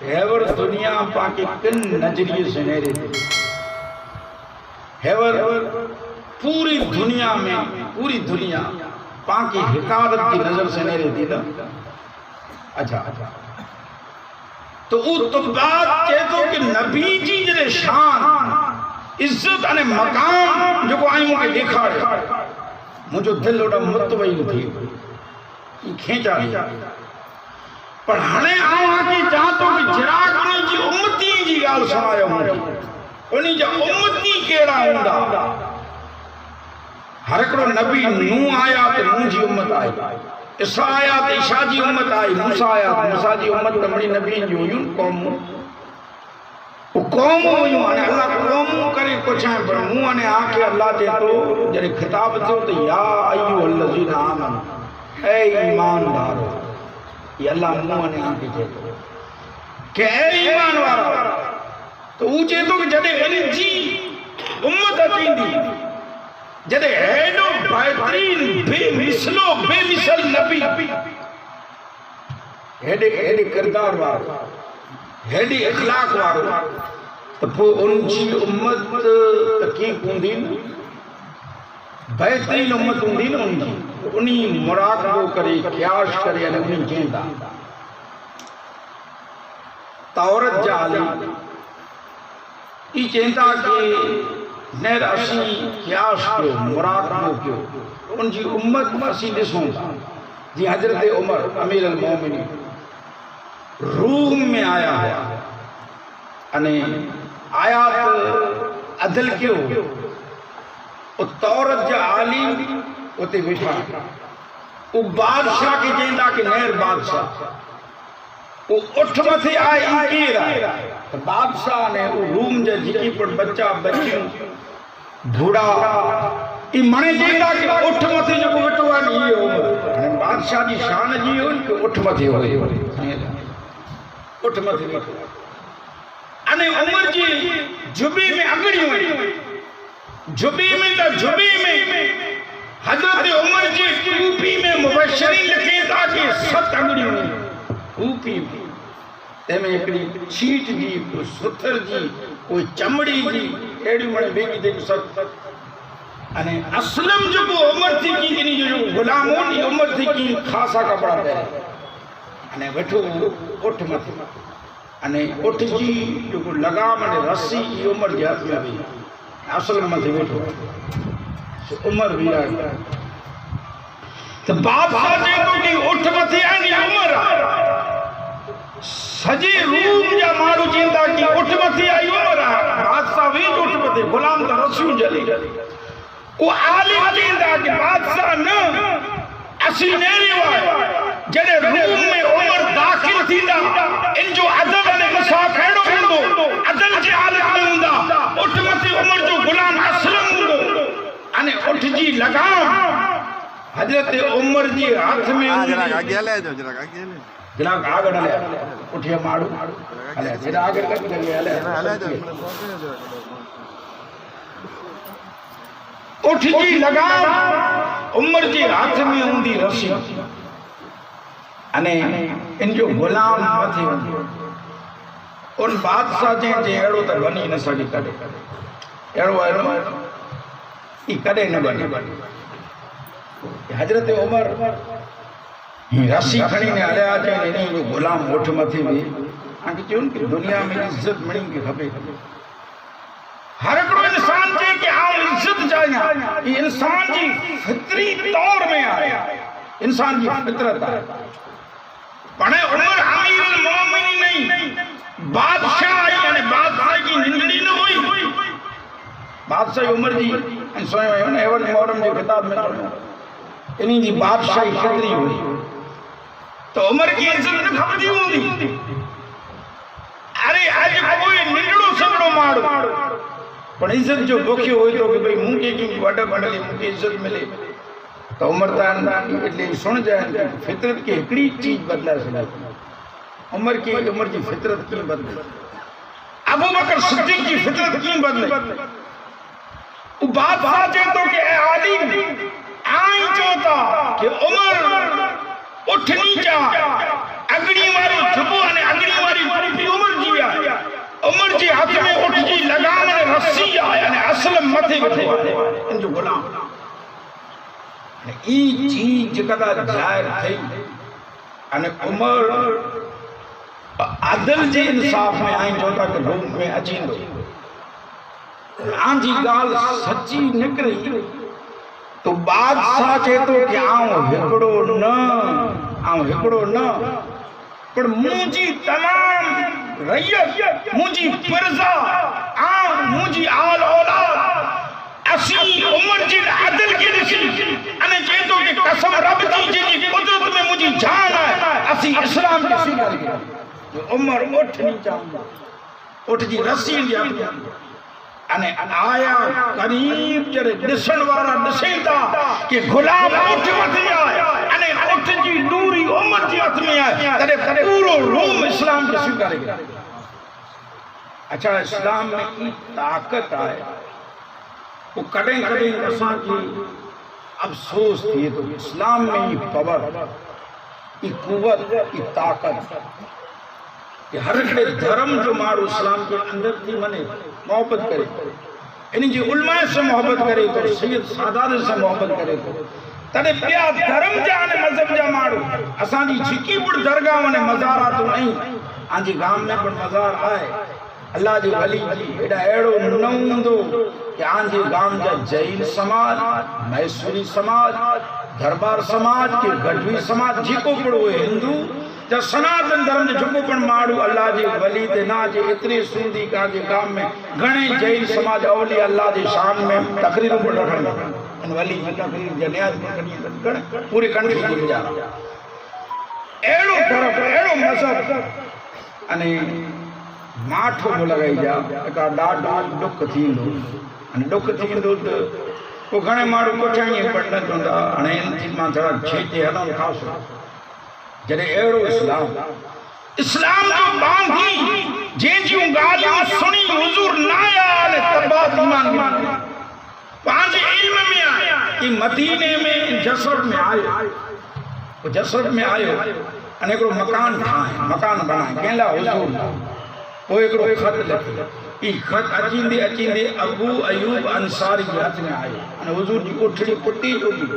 ہیور دنیا پاکی کن نظریے سے نیرے تھے ہیور پوری دنیا میں پوری دنیا پاکی حکارت کی نظر سے نیرے تھی نا اچھا تو او تو بات کہتو کہ نبی جی جنہیں شان عزت انے مقام جو کو آئیں مجھے دیکھا رہے مجھے دل اڑا متوئی تھی کھینچا رہی پر ہنے آؤں کی چاہتوں کہ جراغ انہیں جی امتی جی گال سنایا ہوں انہیں جا امتی کیڑا ہوں ہر اکڑو نبی نو آیا تو نو جی امت آئی عیسیٰ آیا تو عیسیٰ جی امت آئی موسیٰ آیا تو موسیٰ جی امت تمہری نبی جو ہوئی قوم وہ قوم ہوئی اللہ قوم کرے کچھ ہیں پر منہ نے آکے اللہ دے تو جنہیں خطاب دے تو یا ایوہ الذین آمن اے ایمان دارو یہ اللہ منہ نے آکے دے تو کہ اے ایمان وارا تو وہ چاہے تو کہ جدے غنی جی امت اتین دی جدے ایڈو بہترین بے مثلو بے مثل نبی ایڈے کردار وارو ایڈی اخلاق وارو تو پھو ان جی امت تکیق ہوں دی بہترین امت ہوں دی نا ان جی انہی مراقبو کرے قیاش کرے انہی جیندہ تورت جالی یہ چیندہ کہ نیر اسی قیاش کو مراقبو کیو ان جی امت اسی دسوں جی حضرت عمر امیر المومنی روم میں آیا ہے انہیں آیات عدل کیوں وہ تورت جا عالم ہوتے بیٹھا وہ بادشاہ کی جیندہ کہ نیر بادشاہ وہ اٹھ متھے آئے انکیر آئے تو بادشاہ نے وہ روم جا جکی پر بچہ بچیوں بھوڑا یہ منے جیندہ کہ اٹھ متھے جو کو بٹھوا نہیں ہو بادشاہ جی شان جی ہو کہ اٹھ متھے ہوئے اٹھ متھے بیٹھوا انہیں عمر جی جبی میں اگڑی ہوئی جبی میں تا جبی میں حضرت عمر جی کوپی میں مبشرین لکھیں تاکہ ست اگڑی ہوئی کوپی میں تیمیں اکڑی چیٹ جی کوئی ستھر جی کوئی چمڑی جی ایڈی مڑے بیگی دیکھ ست انہیں اسلم جو کو عمر تھی کی کنی جو غلامون عمر تھی کی خاصا کپڑا پہرے انہیں بیٹھو اٹھ مت انہیں اٹھ جی جو کو لگام انہیں رسی کی عمر جی ہاتھ میں بھی اسلم مت بیٹھو عمر بھی آئی تو باپ آجے تو کہ اٹھ مت آئی عمر سجی روم جا مارو چیندہ کی اٹھ مت آئی عمر بادشاہ ویج اٹھ مت غلام تا رسیوں جلی وہ عالم چیندہ کہ بادشاہ نا اسی نیری ہوئے جنہیں روم میں عمر داخل تھی دا ان جو عدل نے مساف ہیڑو ہندو عدل جی عالم میں ہندہ اٹھ متی عمر جو غلام اسلم ہندو انہیں اٹھ جی لگام حضرت عمر جی ہاتھ میں جراغ آگے لے جو جراغ آگے لے جراغ آگے لے اٹھیا مارو جراغ آگے لے اٹھ جی لگام عمر جی ہاتھ میں ہوندی رسی انہیں ان جو غلام متھی ہوندی ان بادشاہ جن جے ایڑو تا بنی نہ سگی کڈے ایڑو یہ کڈے نہ بنی حضرت عمر رسی کھڑی نے ہلے آ جائے نہیں جو غلام اٹھ متھی بھی آنکہ چون کہ دنیا میں عزت مڑیں گی کھپے ہر اکڑو انسان چاہے کہ عام عزت چاہیے یہ انسان جی فطری طور میں آیا انسان جی فطرت آیا پڑھے عمر امیر المومنی نہیں بادشاہ آئی یعنی بادشاہ کی نندڑی نہ ہوئی بادشاہ عمر جی سوئے ہوئے ہیں ایور محرم جو کتاب میں انہی جی بادشاہی فطری ہوئی تو عمر کی عزت نہ کھپتی ہوندی ارے آج کوئی نندڑو سنڑو مارو پر عزت جو بکھی ہوئی تو کہ بھئی مونگے کی وڈا بڑھلے مونگے عزت ملے تو عمر تان لئے سن جائیں کہ فطرت کی اکڑی چیز بدلا سنا عمر کی فطرت کی بدلے ابو بکر صدیق کی فطرت کی بدلے وہ بات آجے تو کہ اے عالم آئیں چوتا کہ عمر اٹھنی چاہ اگڑی ماری جھپو اگڑی ماری جو غلام ای چیز جکدا ظاہر تھی ان عمر عدل جے انصاف میں آئیں جو تا کہ روم میں اچین دو آن جی گال سچی نکری تو بادشاہ چاہے تو کہ آؤں ہکڑو نہ پر مجھے تمام ریت مجھے پرزا مجھے آل اولاد اسی عمر جن عدل کی رسی انہیں چاہے تو کہ قسم رب دی جن قدرت میں مجھے جان ہے اسی اسلام کی سیدھا لگا جو عمر اٹھ نہیں چاہوں اٹھ جی رسی لیا انہیں آیا قریب جرے نسن وارا نسیتا کہ غلام اٹھ مطی آئے انہیں اٹھ جی نوری عمر جی ہاتھ میں آئے ترے پورو روم اسلام کے سوکارے گا اچھا اسلام میں کی طاقت آئے وہ کڑیں کساں کی افسوس تھی تو اسلام میں یہ پاور یہ قوت یہ طاقت کہ ہر کڑے دھرم جو مارو اسلام کے اندر تھی منے محبت کرے یعنی جی علماء سے محبت کرے تو سید سادات سے محبت کرے تو تنے پیا دھرم جانے مذہب جا مارو اساں جی چھکی بڑھ درگاہ ونے مزارات نہیں آن جی گام میں بڑھ مزار آئے اللہ جی ولی جی ایڈا ایڑو نون دو کہ آن جی گام جا جیل سماج میسوری سماج دربار سماج کے گھڑوی سماج جی کو پڑھو ہندو جب سناتن دھرم نے جھکو پڑھ مارو اللہ جی ولی دے نا جی اتنے سندی کا جی گام میں گھنے جیل سماج اولیاء اللہ جی شان میں تقریروں پڑھ رکھنے ان ولی جی تقریر جنیاز پڑھ پوری کنڈی سے گل جا ایڑو دھرم ایڑو مذہب انہیں ماٹھو کو لگائی جا ایکا ڈاڈا ڈک تھین دو ڈک تھین دو وہ گھنے مارو کو چاہیے پڑھنا چوندا انہیں انتظام ماں تھڑا چھیتے ہنوں خاصو جنہیں ایڑو اسلام جو باندھی جن جیوں گالیاں سنی حضور نایا نے تبات ایمان گیا پانچ علم میں آیا کہ مدینے میں جسرت میں آئے وہ جسرت میں آئے انہیں کو مکان کھائیں مکان بنائیں کہلا حضور وہ ایک رو خط لکھے یہ خط اچیندے ابو ایوب انصاری ہاتھ میں آئے انہیں حضور کی اٹھڑی پٹی جو کی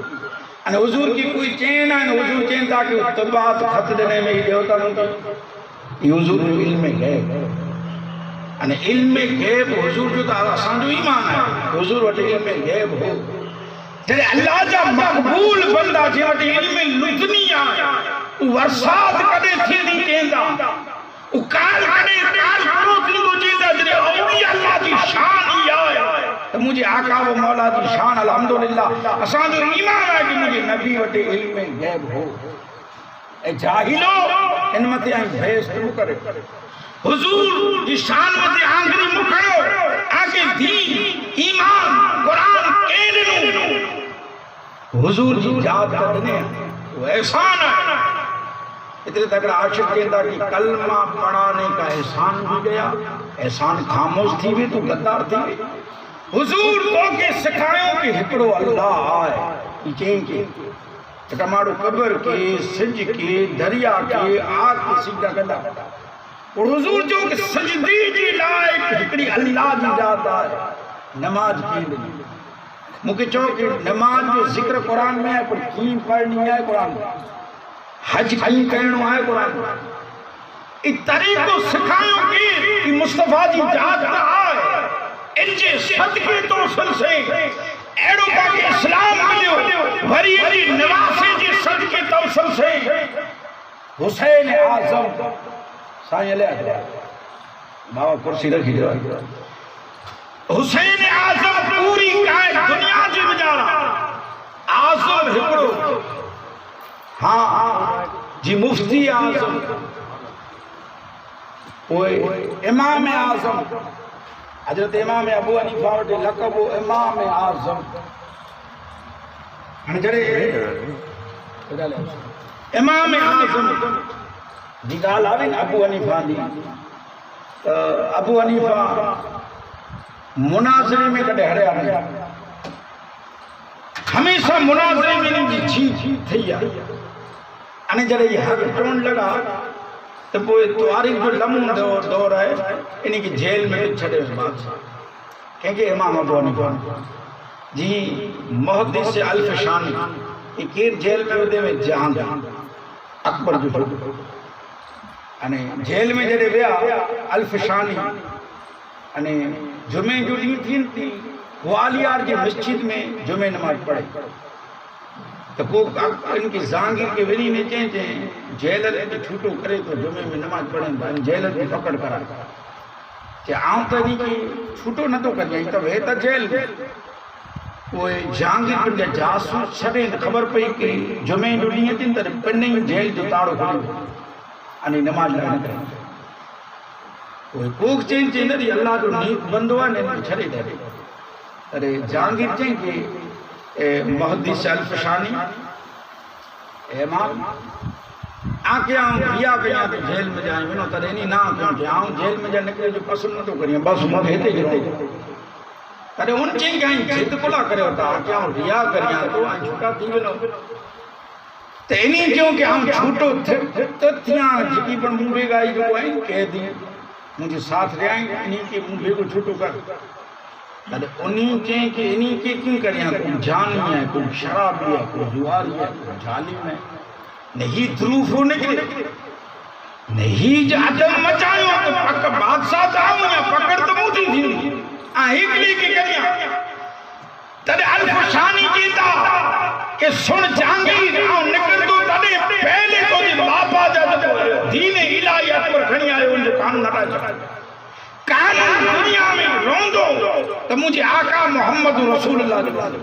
انہیں حضور کی کوئی چین ہے حضور چین تھا کہ طبعات خط دینے میں ہی دیوتا نہیں یہ حضور جو علم غیب انہیں علم غیب حضور جو تھا آسان جو ایمان ہے حضور وٹے علم غیب ہو جنہیں اللہ جا مقبول بندہ جی وٹے علم لدنی آئے ورسات کدے تھی دی کہندہ کال کدے کال کرو تھی دو چیندہ جنہیں اولیاء اللہ کی شان ہی آئے تو مجھے آقا و مولا کی شان الحمدللہ اسان جو ایمان ہے کہ مجھے نبی وٹے علم غیب ہو اے جاہلو ان متے آئیں بھیس تو کرے حضور کی شان متے آنگری مکھڑو آکے دین ایمان قرآن کہنو حضور کی یاد کرنے وہ احسان ہے اتنے تک عاشق کہتا کہ کلمہ پڑھانے کا احسان بھی گیا احسان خاموش تھی بھی تو غدار تھی بھی حضور تو کے سکھائیوں کہ ہکڑو اللہ آئے یہ چین کے تکمارو قبر کے سج کے دریا کے آگ کے سجدہ گدا اور حضور جو کہ سجدی جی لائق ہکڑی اللہ جی جاتا ہے نماز کی نہیں مکہ چوکہ نماز جو ذکر قرآن میں ہے پر کین پڑھنی ہے قرآن میں حج کین کہنو ہے قرآن میں اس طریقوں سکھائیوں کی مصطفیٰ جی جاتا ہے انجے صدقے تو سن سے ایڑو باقی اسلام ملیو بھری جی نواسے جی صدقے تو سن سے حسین اعظم سائیں علیہ آجا بابا کرسی رکھی جو حسین اعظم پوری کائے دنیا جی بجارا اعظم ہکڑو ہاں جی مفتی اعظم امام اعظم حضرت امام ابو حنیفہ وٹے لقب امام اعظم امام اعظم دی گال آوے ابو حنیفہ دی ابو حنیفہ مناظرے میں کدے ہرے آنے ہمیشہ مناظرے میں نہیں جی تھی آنے جڑے یہ حق ٹون لگا تو وہ تواریخ جو لمن دور ہے انہی کی جیل میں چھڑے اس بات سے کہیں کہ امام ابو حنیفہ جی محدث الفشانی ایک جیل میں ہوتے میں جہاں اکبر جو چھوٹو یعنی جیل میں جڑے ویا الفشانی یعنی جمعے جو ڈی تھی گوالیار کی مسجد میں جمعے نماز پڑھے تو کو ان کی زانگیر کے ونی نے چہیں جیلر کے چھوٹو کرے تو جمعے میں نماز پڑھیں جیلر کی پکڑ کرا کہ آؤں تو نہیں کہ چھوٹو نہ تو کر جائیں تو وہ تو جیل وہ جہانگیر پر جاسوس چھڑے خبر پئی کہ جمعے جو ڈی تھی تو پنڈی جیل جو تاڑو کھڑی یعنی نماز لگنے کریں کوئی کوک چین چین دی اللہ جو نیک بندوا نے چھڑے دے ارے جہانگیر چین کہ محدث الفشانی امام آنکھیں آؤں بیا کہیں تو جیل میں جائیں منو ترے نہیں نہ کیوں کہ آؤں جیل میں جائیں نکلے جو پسند نہ تو کریں بس مجھے ہتے گرو ارے ان چین کہیں جد کلا کرے ہوتا آنکھیں آؤں ریا کریں تو آئیں چھوٹا تھی بنو تو انہیں کیوں کہ ہم چھوٹو تتیاں جکی پر موڑے گائی جو آئیں کہہ دیں مجھے ساتھ رہے آئیں انہیں کے موڑے کو چھوٹو کر انہیں کہیں کہ انہیں کے کیوں کریں کوئی جانی ہے کوئی شرابی ہے کوئی جواری ہے کوئی جالم ہے نہیں ظروف ہونے کے لئے نہیں جو عدم مچائیوں تو پکر بادشاہ جاؤں یا پکڑ تو موتی تھی آہی کے لئے کی کریں تدے الفشانی کیتا کہ سن جانگی آؤں نکل تو تدے پہلے تو دی باپا جاتا دین الہیت پر کھنی آئے ان جو قانون نہ چاہتا قانون دنیا میں روندو تو مجھے آقا محمد رسول اللہ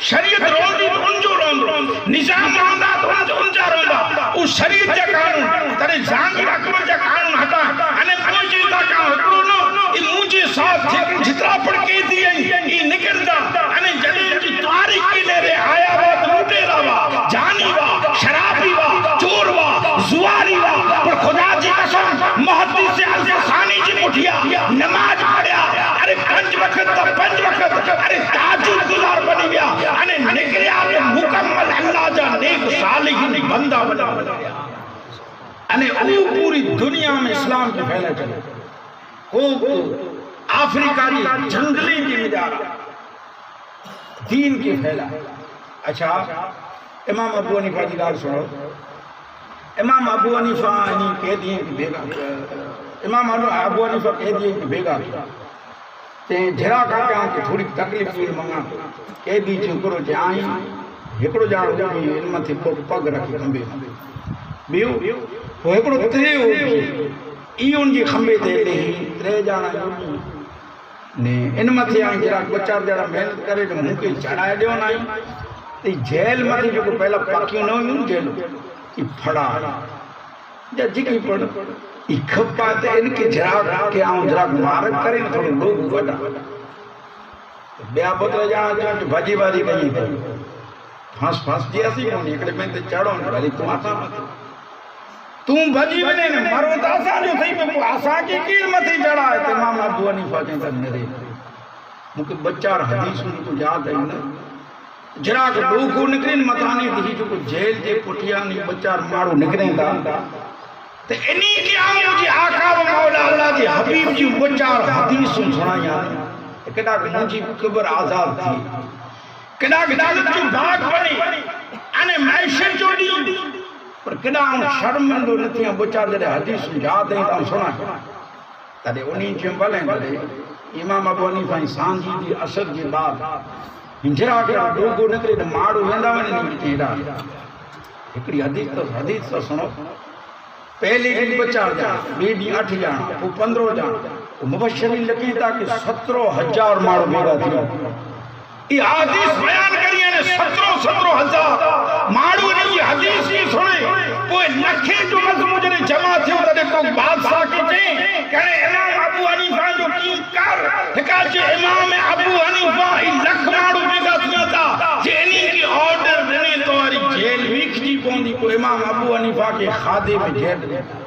شریعت روندی تو ان جو روندو نظام روندا تو ان جا روندا اس شریعت جا قانون ترے جانگیر اکبر جا قانون ہٹا انہیں پوچھے تا کہاں ہٹو نو یہ مجھے ساتھ جترا پڑھ کے دیا یہ نکلتا انہیں جلے کی تاریخ کی لے رہے آیا وقت روٹے روا جانی وا شرابی وا چور وا زواری وا پر خدا جی قسم محدث الفشانی جی مٹھیا نماز پڑھیا ارے پنج وقت تا پنج وقت ارے تاجد گزار بنی گیا انہیں نکلیا تو مکمل اللہ جا نیک صالحین بندہ بنا گیا انہیں او پوری دنیا میں اسلام کے پھیلے چلے کو آفریقی جنگلی کی مجارہ دین کی پھیلا اچھا امام ابو حنیفہ کی گال سنو امام ابو حنیفہ کہہ دیئے کہ بیگا امام ابو حنیفہ کہہ دیئے کہ بیگا جھرا کھاتے ہیں کہ تھوڑی تکلیف ہوئی منگا کہہ دیئے چنکرو جائیں ہکڑو جاؤ ہوئی ان میں تھی پگ رکھی کھمبے بیو وہ ہکڑو ترے ہوئی ای ان کی کھمبے دے دے ہی ترے جانا جو ان میں تھی آئیں جرا بچار جڑا محنت کرے جو ممکن چڑھائے دیو نہ تی جیل میں تھی جو کو پہلا پاکیوں نہ ہوئی جیل ای پھڑا جا جکی پڑھ ای کھپاتے ان کے جرا کے آؤں جرا مارک کریں تھوڑے لوگ وڈا بیا پتر جانا جو بھجی باری کہیں تھی پھانس جی ایسی کونی اکڑے میں تے چڑھوں بھلی تم آتا مت تم بھجی بنے نے مرو تا آسان جو تھی میں آسان کی کیل متی جڑا ہے تو امام ابو حنیفہ کہیں تک میرے مجھے بچار حدیث ان کو یاد ہے نا جرا کہ لوگوں نکرین متانی تھی جو جیل دے پٹیانی بچار مارو نکرین دا تو انہی کی آؤں مجھے آقا و مولا اللہ دی حبیب جی بچار حدیث سنا یاد کہنا کہ مجھے قبر آزاد تھی کہنا کہ دالت جو باغ بنی انہیں معیشت جو دی پر کنا ہم شرمندو نتیاں بچار جڑے حدیث یاد ہیں تو سنا تدے انہیں چیم بلیں تدے امام ابو حنیفہ انسان جی دی اثر جی بات ہنجرا کے لوگوں نکرے تو مارو ویندا ونے نہیں کیڑا ایکڑی حدیث تو سنو پہلے دن بچار جا بی ڈی 8 جان وہ 15 جان مبشرین لکھی تھا کہ 17,000 مارو میرا تھی یہ حدیث بیان کریے نے 17,000 مارو نے یہ حدیث کی سنے وہ لکھے جو مجھے جمع تھے انہوں کو بادشاہ کی تھے کہنے امام ابو حنیفہ جو کی کر حکایت امام ابو حنیفہ لکھ مارو بیگا تھیا تھا جینی کی آرڈر دینے تو ہری جیل ویکھ جی پوندی کو امام ابو حنیفہ کے خادے میں جیل دیتا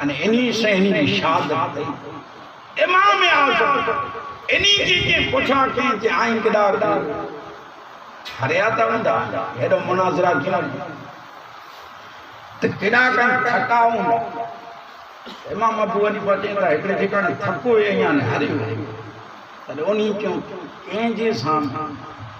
انہی سے انہی کی شہادت دی امام اعظم انہی کی پوچھا کہ آئیں کدار دا ہریاتا ہوندا ایڈو مناظرہ کیا تو کنا کن تھکا ہوں امام ابو حنیفہ چیندا ایکڑے ٹھکانے تھکو یہ یہاں نے ہری ہوئے تلے انہی کیوں کہیں جی سام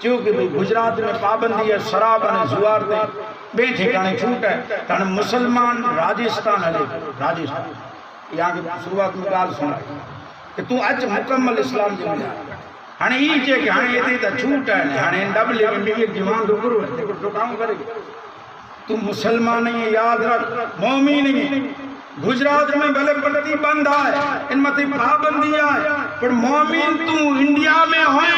چونکہ بھئی گجرات میں پابندی ہے شراب نے زوار دے بے ٹھکانے چھوٹ ہے تانے مسلمان راجستان ہے راجستان یہاں کی شروعات میں گال سنا کہ تو اچ مکمل اسلام جو ملا ہاں یہ چاہے کہ ہاں یہ دیتا چھوٹ ہے ہاں ڈبل لیکن یہ دیوان دو کرو ہے دیکھو تو کام کرے گا تو مسلمان نہیں ہے یاد رکھ مومین نہیں ہے گجرات میں بھلے پڑتی بند آئے ان میں پابندی آئے پر مومن تو انڈیا میں ہوئے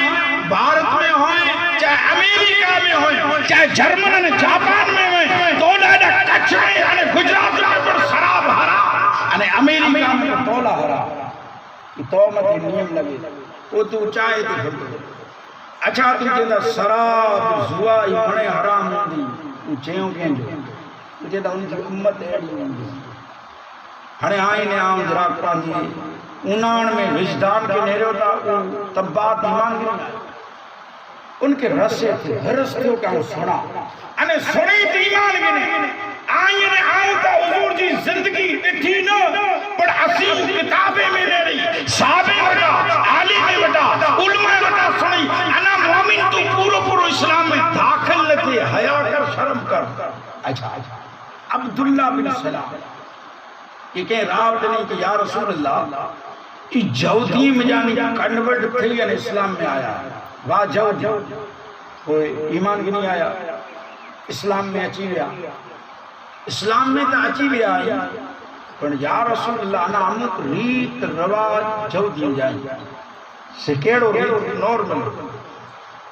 بھارت میں ہوئے چاہے امریکہ میں ہوئے چاہے جرمن نے جاپان میں ہوئے تولا دا کچھ میں یعنی گجرات میں پر شراب حرام یعنی امریکہ میں تولا حرام یہ تومت نیم لگے وہ تو چاہے تو پھر اچھا تو جیدہ شراب زوائی بڑے حرام ہوندی تو چیوں کہیں جو جیدہ ان کی امت ایڈی ہوندی ہنے آئینے آؤں دراک پانجی انان میں وجدان کے نیرے ہوتا تب بات ایمان کی ان کے رسے تھے ہرستیوں کا وہ سنا انہیں سنی تھی ایمان کی نہیں آئینے آؤں تا حضور جی زندگی اتھی نہ پر اسیم کتابیں میں لے رہی صحابے وٹا عالم وٹا علماء وٹا سنی انا مومن تو پورو پورو اسلام میں داخل لتے حیاء کر شرم کر اچھا عبداللہ بن سلام یہ کہیں راوٹ نہیں کہ یا رسول اللہ یہ جودی میں جانی کنورٹ تھی یعنی اسلام میں آیا واہ جودی کوئی ایمان کی نہیں آیا اسلام میں اچھی بھی آیا اسلام میں تو اچھی بھی آیا پر یا رسول اللہ انا امت ریت رواج جودی جائیں سکیڑو ریت نورمل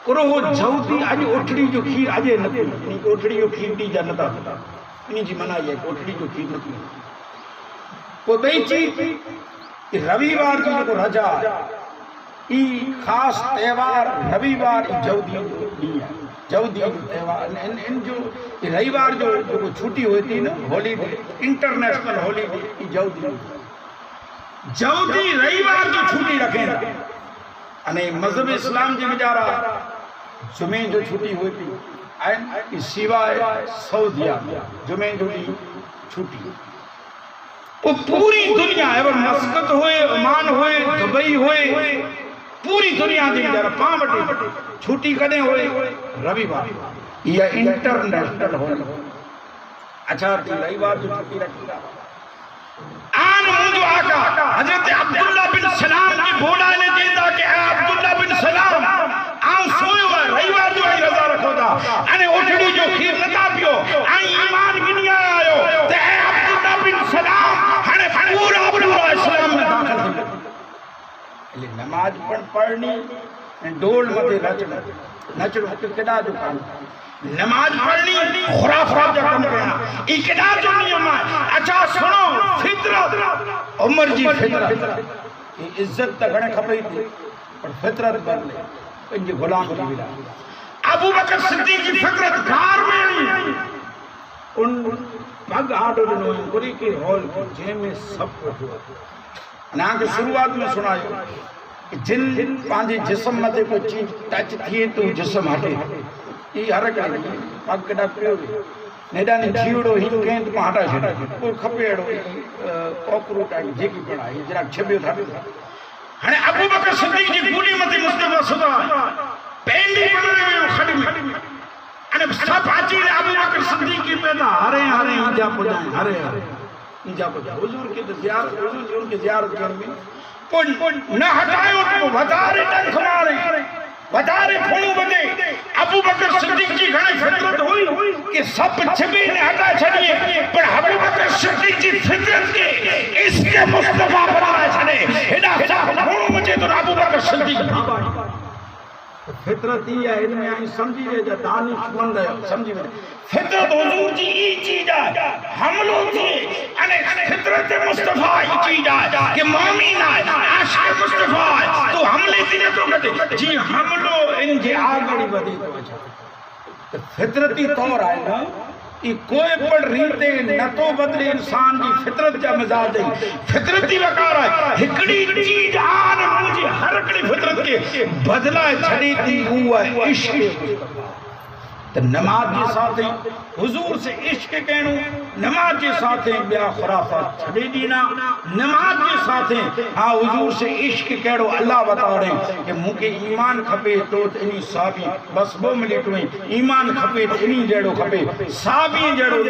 کرو وہ جودی آج اٹھڑی جو کھیر آجے نکی اٹھڑی جو کھیر دی جانتا انہی جی منع یہ اٹھڑی جو کھیر نکی وہ بئی چیز رویوار کی جو رجا ای خاص تیوار رویوار جودی دی ہے جودی تیوار ان جو رویوار جو چھوٹی ہوئی تھی نا holiday international holiday ای جودی جودی رویوار جو چھوٹی رکھیں انہیں مذہب اسلام جی بجارہ جمعہ جو چھوٹی ہوئی تھی سوائے سعودیہ جمعہ جو چھوٹی وہ پوری دنیا ہے وہ مسقط ہوئے عمان ہوئے دبئی ہوئے پوری دنیا دی جارہ پاں بٹی چھوٹی کدیں ہوئے رویوار یہ انٹرنیشنل ہوئے اچھا رویوار جو چھوٹی رکھی آن مجھو آقا حضرت عبداللہ بن سلام کی بولا نے دیتا کہ اے عبداللہ بن سلام آن سوئے ہوئے رویوار جو آئی رضا رکھو دا آنے اٹھڑی جو کھیر نتا پیو آئی ایمان کی نہیں آیا ہو تے اے عبداللہ بن سلام ہنے پورا پورا اسلام میں داخل تھی نماز پڑھنی ڈول مدے نچڑو کدا جو کام نماز پڑھنی خرافات جا کم کرنا اقدار جو نہیں ہمیں اچھا سنو فطرت عمر جی فطرت عزت تک گھنے کھپئی تھی اور فطرت بر لے ان جی غلام کی بلا ابو بکر صدیق کی فطرت گھار میں آئی ان بھگ آٹو جنہوں گری کی ہول کی جے میں سب کچھ ہوا نا کہ شروعات میں سنائی جن پانچے جسم میں کوئی چیز ٹچ تھی تو جسم ہٹے یہ حرکت ہے پاک کڑا پیو نیڈا نے جھیوڑو ہی کہیں تو ہٹا چھڑا کوئی کھپیڑو کوکرو کا جے کی پڑا یہ جرا چھبیو تھا ہنے ابو بکر صدیق جی گولی متی مصطفیٰ صدا پینڈی بڑھنے میں کھڑی میں ہنے سب آچی رہے ابو بکر صدیق کی پیدا ہرے ہرے انجا پجائیں ہرے ہرے انجا پجائیں حضور کی زیارت حضور کی زیارت کرنے پن نہ ہٹائیو تو بھدارے ٹنک مارے بھدارے پھونو بدے ابو بکر صدیق کی گھنے فطرت ہوئی کہ سب چھبی نے ہٹا چھڑیے پر ابو بکر صدیق کی فطرت کے اس کے مصطفیٰ بنا چھڑے ہنا سب پھونو مجھے تو ابو بکر صدیق فطرت ہی ہے ان میں آئی سمجھی رہے جا دانش مند ہے سمجھی رہے فطرت حضور جی ای چیز ہے حملوں تھے فطرت مصطفیٰ ای چیز ہے کہ مومین ہے عاشق مصطفیٰ ہے تو حملے تینے تو کہتے جی حملوں ان جے آگڑی بدے تو اچھا فطرتی طور آئے نا یہ کوئی پڑھ ریتے نہ تو بدلے انسان کی فطرت جا مزاج ہے فطرتی وقار ہے ہکڑی چیز آن مجھے ہر کڑی فطرت کے بدلہ چھڑی تھی ہوا ہے عشق تو نماز کے ساتھ حضور سے عشق کہنو، نماز کے ساتھ بیا خرافات چھڑے دینا، نماز کے ساتھ ہاں حضور سے عشق کہڑو اللہ بتا رہے کہ مجھے ایمان کھپے تو انہی صحابی بس 2 منٹ میں ایمان کھپے تو انہی جڑو کھپے صحابی جڑو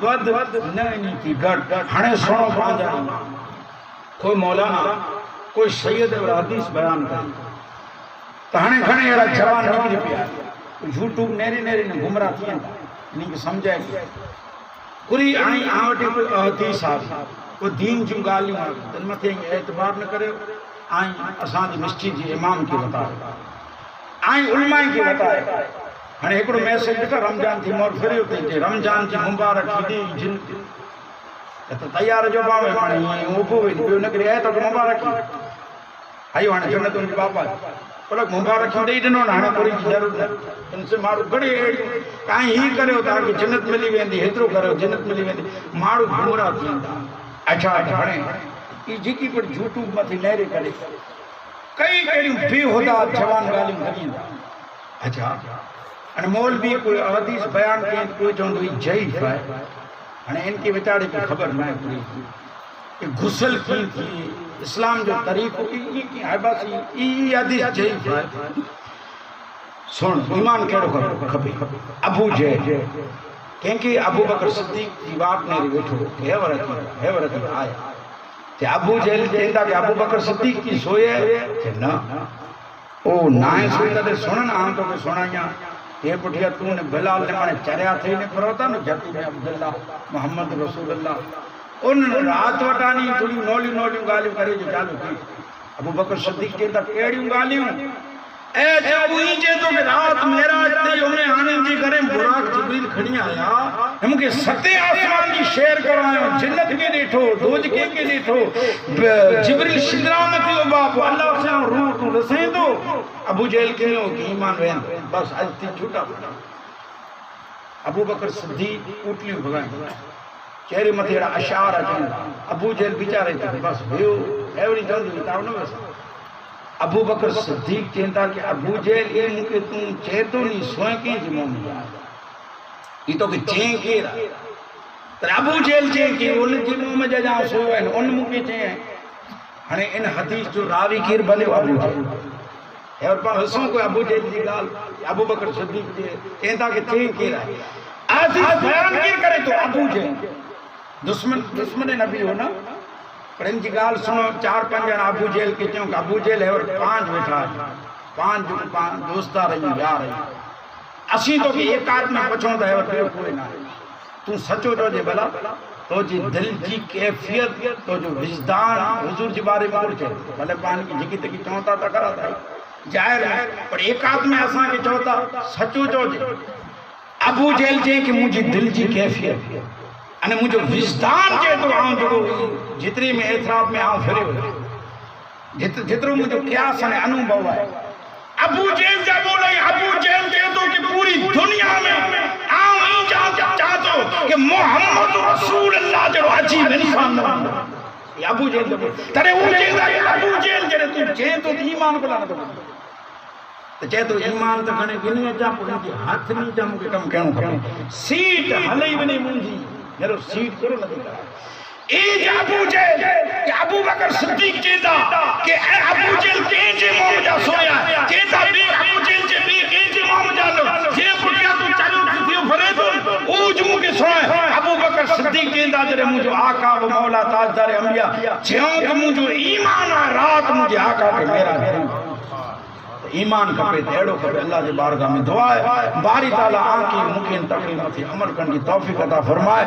ود نہ انہی تھی گھٹ ہنے سنو پانجا کوئی مولانا کوئی سید اور حدیث بیان کریں تو ہنے گھنے ایڑا جوان نکلی پیا یوٹیوب نیرے نیرے نے گمراہ کیا انہیں کو سمجھائے گیا پوری آئیں آوٹی کوئی حدیث آئی کوئی دین جو گالی دن میں تھے اعتبار نہ کرے آئیں اسان جی مسجد جی امام کی بتائے آئیں علماء کی بتائے ہنے ایکڑو میسج دیکھا رمضان تھی مور پھرے ہوتے ہیں رمضان جی مبارک دی جن تو تیار جو باوے مانے وہ پوے جو نکری ہے تو مبارک آئیو ہنے جنت ان کی باپا پلک مبارک ہوں دے دنوں نہ پوری ضرورت ہے ان سے مارو گڑے کہیں ہی کرے ہوتا کہ جنت ملی ویندی ہترو کرے جنت ملی ویندی مارو گمراہ تھیندا اچھا ہنے یہ جکی پر یوٹیوب میں تھی نیرے کرے کئی کئی بے خدا جوان گالیم کریندا اچھا ان مولوی کوئی حدیث بیان کیں کوئی چوندو یہ ضعیف ہے ہنے ان کی بیچارے کی خبر نہ پوری کہ غسل کی تھی اسلام جو طریقوں کی عباسی یہ حدیث ضعیف ہے سن ایمان کیڑو کھپے ابو جہل کیونکہ ابو بکر صدیق کی بات میری بیٹھو ہے ورکی آیا کہ ابو جہل کہتا کہ ابو بکر صدیق کی سوئے کہ نہ او نائیں سوئے تے سنن عام تو کہ سنائیاں یہ پٹھیا تو نے بلال نے مانے چریا تھے نے پروتا نا جتی میں عبداللہ محمد رسول اللہ ان رات وٹانی تھوڑی نولی گالیوں کرے جو چالو کی ابو بکر صدیق کہتا کیڑیوں گالیوں اے جب وہی جے تو کہ رات میرا اتنے انہیں آنے جی کریں براق جبریل کھڑی آیا ہم کے ستے آسمان کی شیر کروائیں جنت کے دیٹھو دوجکے کے دیٹھو جبریل شدرامتی ہو باپ اللہ سے روح تو رسیں دو ابو جہل کے لئے کہ ایمان وین بس عزتی چھوٹا ابو بکر صدیق اوٹلیوں بھگائیں چہرے متیڑا اشعار اچھیں ابو جہل بیچارے تھے بس بھیو ایوری جلد بیتاو نہ بس ابو بکر صدیق چہتا کہ ابو جہل یہ مکہ تم چہتو نہیں سوئیں کی جمعوں میں جائے یہ تو کہ چہیں کی رہا تر ابو جہل چہیں کی ان جمعوں میں جائے سوئیں ان مکہ چہیں ہنے ان حدیث جو راوی کیر بلے ابو جہل ہے اور پر حسوں کو ابو جہل جی گال ابو بکر صدیق چہتا کہ چہیں کی رہا عزیز بیان کی کرے تو ابو جہل دشمن نبی ہونا پر ان کی گال سنو 4-5 جن ابو جہل کے چوں کہ ابو جہل ہے اور 5 بیٹھا ہے 5 دوستہ رہی بیا رہی اسی تو کہ ایک آدمی پچھوں دا ہے اور پھر کوئی نہ ہے تو سچو جو جے بلا تو جی دل جی کیفیت تو جو وجدان حضور جی بارے میں کچھ ہے بھلے پانی کی جگی تکی چونتا تا کرا تھا جائر ہے پر ایک آدمی آسان کے چوتا سچو جو جے ابو جہل جے کہ مجھے دل جی کیفیت انہیں مجھے وجدان جے تو آؤں جو جتری میں اعتراف میں آؤں پھرے ہوئے جتروں مجھے قیاس ہے انو بہوا ہے ابو جہل جا بولے ابو جہل جے تو کہ پوری دنیا میں آؤں ہی چاہتو کہ محمد رسول اللہ جو عجیب انسان نہ یہ ابو جہل جا بولے ترے وہ جہل ہے ابو جہل جے تو جے تو ایمان کو لانا تو تو چاہے تو ایمان تو کھنے گنی جا پر ان کی ہاتھ نہیں جا مجھے کم کہنوں کرنے سیٹ ہلے بنے منجی میرے سیٹ کرو نہیں کرا ایج ابو جہل کہ ابو بکر صدیق چیتا کہ اے ابو جہل کینجے موم جا سویا چیتا بے ابو جہل چے بے کینجے موم جا لو جے پڑیا تو چلو کسیو بھرے تو اوج مو کے سوئے ابو بکر صدیق چیتا جرے مجھو آقا و مولا تاجدار انبیاء جہاں کہ مجھو ایمان رات مجھے آقا کہ میرا ایمان کپے دیڑو کپے اللہ جے بارگاہ میں دعا ہے باری تعالیٰ آن کی ممکن تقریب تھی عمل کرنے کی توفیق عطا فرمائے